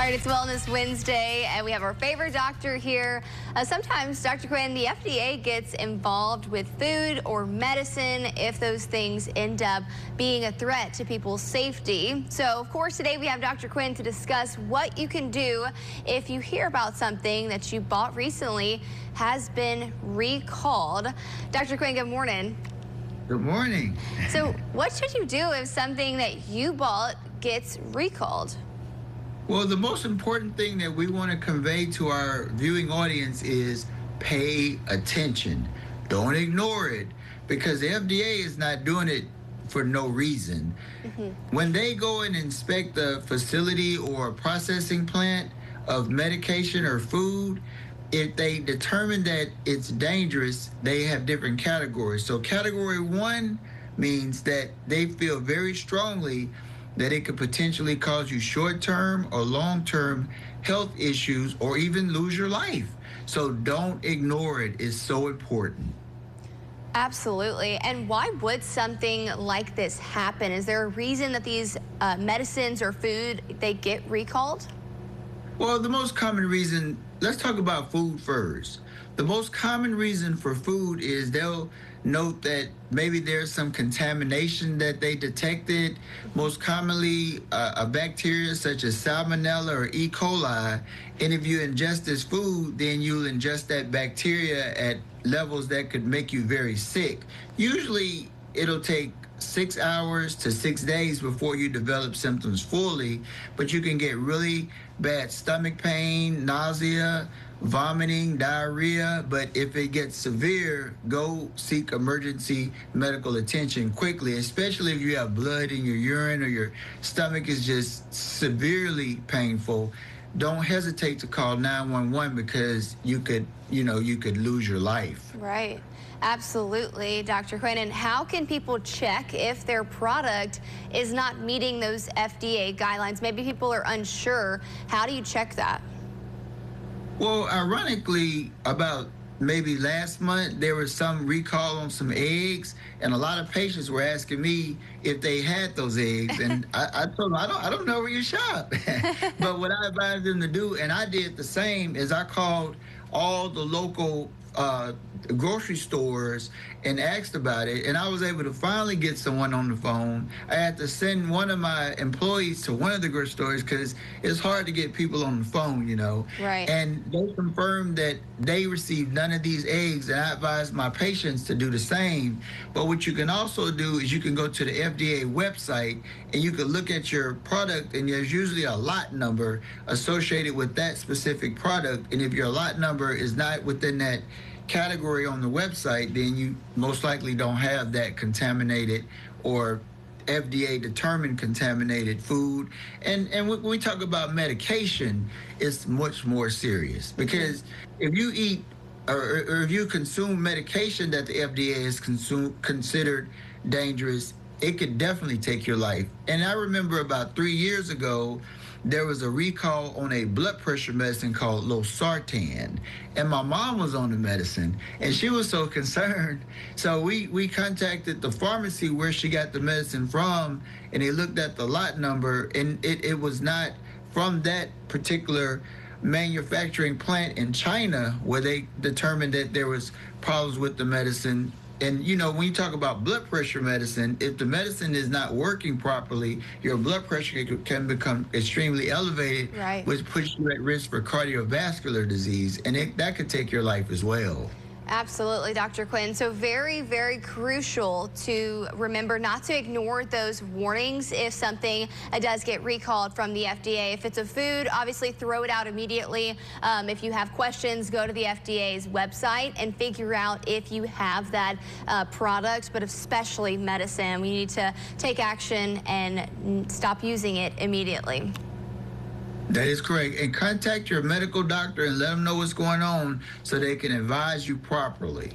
right, it's Wellness Wednesday, and we have our favorite doctor here. Sometimes, Dr. Quinn, the FDA gets involved with food or medicine if those things end up being a threat to people's safety. So, of course, today we have Dr. Quinn to discuss what you can do if you hear about something that you bought recently has been recalled. Dr. Quinn, good morning. Good morning. So, what should you do if something that you bought gets recalled? Well, the most important thing that we want to convey to our viewing audience is pay attention. Don't ignore it, because the FDA is not doing it for no reason. When they go and inspect a facility or a processing plant of medication or food, if they determine that it's dangerous, they have different categories. So category 1 means that they feel very strongly that it could potentially cause you short-term or long-term health issues or even lose your life. So don't ignore it. It's so important. Absolutely. And why would something like this happen? Is there a reason that these medicines or food, they get recalled? Well, the most common reason, let's talk about food first. The most common reason for food is they'll note that maybe there's some contamination that they detected, most commonly a bacteria such as Salmonella or E. coli. And if you ingest this food, then you'll ingest that bacteria at levels that could make you very sick. Usually it'll take 6 hours to 6 days before you develop symptoms fully, but you can get really bad stomach pain, nausea, vomiting, diarrhea. But if it gets severe, go seek emergency medical attention quickly, especially if you have blood in your urine or your stomach is just severely painful. Don't hesitate to call 911 because you could lose your life. Right. Absolutely, Dr. Quinn. And how can people check if their product is not meeting those FDA guidelines? Maybe people are unsure. How do you check that? Well, ironically, about maybe last month, there was some recall on some eggs, and a lot of patients were asking me if they had those eggs, and I told them, I don't know where you shop. But what I advised them to do, and I did the same, is I called all the local grocery stores and asked about it, and I was able to finally get someone on the phone. I had to send one of my employees to one of the grocery stores because it's hard to get people on the phone, Right. And they confirmed that they received none of these eggs, and I advised my patients to do the same. But what you can also do is you can go to the FDA website and you can look at your product, and there's usually a lot number associated with that specific product, and if your lot number is not within that category on the website, then you most likely don't have that contaminated or FDA determined contaminated food. And when we talk about medication, it's much more serious, because if you eat or if you consume medication that the FDA has considered dangerous, it could definitely take your life. And I remember about 3 years ago, there was a recall on a blood pressure medicine called losartan, and my mom was on the medicine, and she was so concerned. So we contacted the pharmacy where she got the medicine from, and they looked at the lot number, and it was not from that particular manufacturing plant in China, where they determined that there was problems with the medicine. And, when you talk about blood pressure medicine, if the medicine is not working properly, your blood pressure can become extremely elevated, Right. which puts you at risk for cardiovascular disease, and that could take your life as well. Absolutely, Dr. Quinn. So very, very crucial to remember not to ignore those warnings if something does get recalled from the FDA. If it's a food, obviously throw it out immediately. If you have questions, go to the FDA's website and figure out if you have that product, but especially medicine. We need to take action and stop using it immediately. That is correct. And contact your medical doctor and let them know what's going on so they can advise you properly.